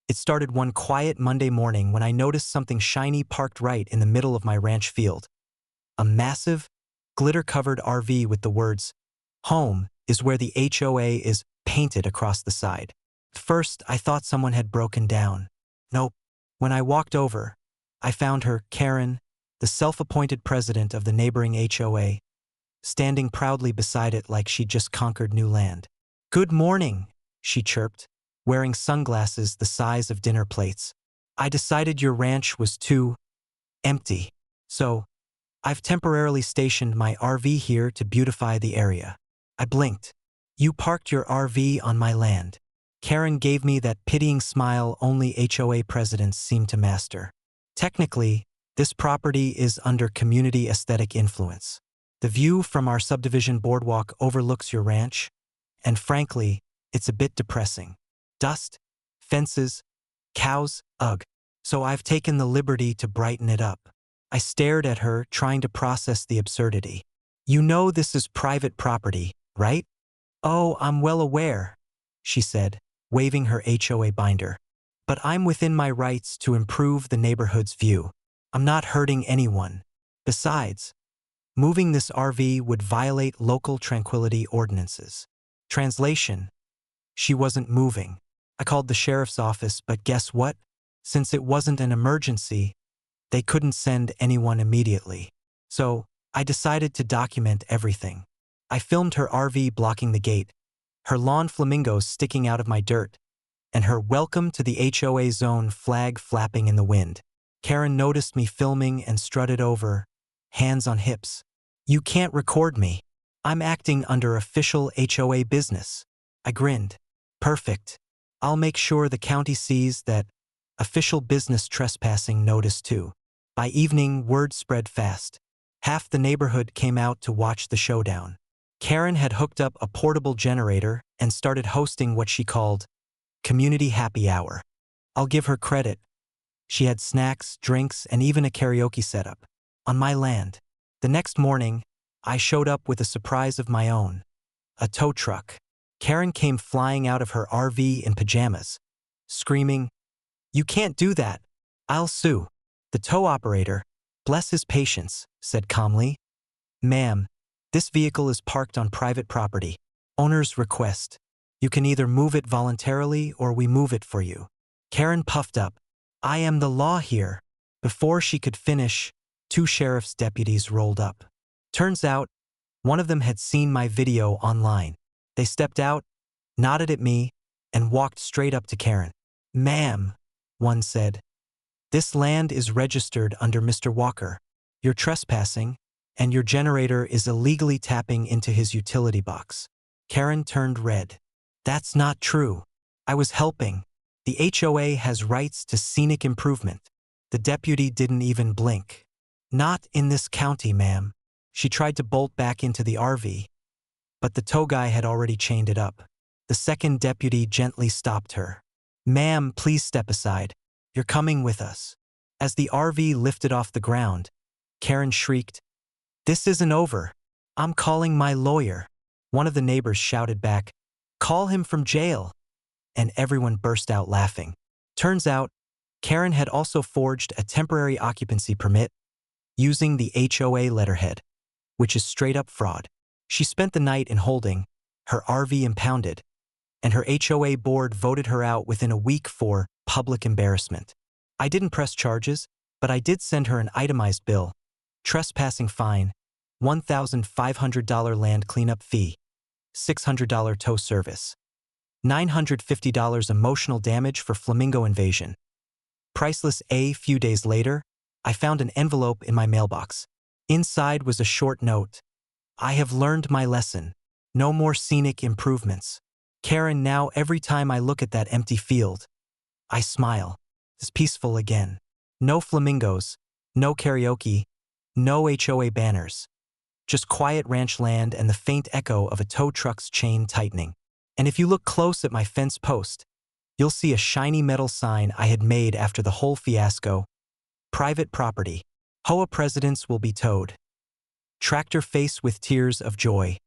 It started one quiet Monday morning when I noticed something shiny parked right in the middle of my ranch field. A massive, glitter-covered RV with the words, "Home is where the HOA is," painted across the side. At first, I thought someone had broken down. Nope. When I walked over, I found her, Karen, the self-appointed president of the neighboring HOA, standing proudly beside it like she'd just conquered new land. "Good morning," she chirped, wearing sunglasses the size of dinner plates. "I decided your ranch was too empty, so I've temporarily stationed my RV here to beautify the area." I blinked. "You parked your RV on my land." Karen gave me that pitying smile only HOA presidents seem to master. "Technically, this property is under community aesthetic influence. The view from our subdivision boardwalk overlooks your ranch, and frankly, it's a bit depressing. Dust, fences, cows, ugh. So I've taken the liberty to brighten it up." I stared at her, trying to process the absurdity. "You know this is private property, right?" "Oh, I'm well aware," she said, waving her HOA binder. "But I'm within my rights to improve the neighborhood's view. I'm not hurting anyone. Besides, moving this RV would violate local tranquility ordinances." Translation: she wasn't moving. I called the sheriff's office, but guess what? Since it wasn't an emergency, they couldn't send anyone immediately. So I decided to document everything. I filmed her RV blocking the gate, her lawn flamingos sticking out of my dirt, and her "Welcome to the HOA Zone" flag flapping in the wind. Karen noticed me filming and strutted over, hands on hips. "You can't record me. I'm acting under official HOA business." I grinned. "Perfect. I'll make sure the county sees that official business trespassing notice too." By evening, word spread fast. Half the neighborhood came out to watch the showdown. Karen had hooked up a portable generator and started hosting what she called community happy hour. I'll give her credit. She had snacks, drinks, and even a karaoke setup. On my land. The next morning, I showed up with a surprise of my own. A tow truck. Karen came flying out of her RV in pajamas, screaming, "You can't do that. I'll sue." The tow operator, bless his patience, said calmly, "Ma'am, this vehicle is parked on private property. Owner's request. You can either move it voluntarily or we move it for you." Karen puffed up. "I am the law here." Before she could finish, 2 sheriff's deputies rolled up. Turns out, one of them had seen my video online. They stepped out, nodded at me, and walked straight up to Karen. "Ma'am," one said, "this land is registered under Mr. Walker. You're trespassing, and your generator is illegally tapping into his utility box." Karen turned red. "That's not true. I was helping. The HOA has rights to scenic improvement." The deputy didn't even blink. "Not in this county, ma'am." She tried to bolt back into the RV, but the tow guy had already chained it up. The second deputy gently stopped her. "Ma'am, please step aside. You're coming with us." As the RV lifted off the ground, Karen shrieked, "This isn't over. I'm calling my lawyer." One of the neighbors shouted back, "Call him from jail," and everyone burst out laughing. Turns out, Karen had also forged a temporary occupancy permit using the HOA letterhead, which is straight-up fraud. She spent the night in holding, her RV impounded, and her HOA board voted her out within a week for public embarrassment. I didn't press charges, but I did send her an itemized bill: trespassing fine, $1,500 land cleanup fee, $600 tow service, $950 emotional damage for flamingo invasion. Priceless. A few days later, I found an envelope in my mailbox. Inside was a short note. "I have learned my lesson. No more scenic improvements." Karen, now every time I look at that empty field, I smile. It's peaceful again. No flamingos, no karaoke, no HOA banners. Just quiet ranch land and the faint echo of a tow truck's chain tightening. And if you look close at my fence post, you'll see a shiny metal sign I had made after the whole fiasco. Private property. HOA presidents will be towed. Tractor face with tears of joy.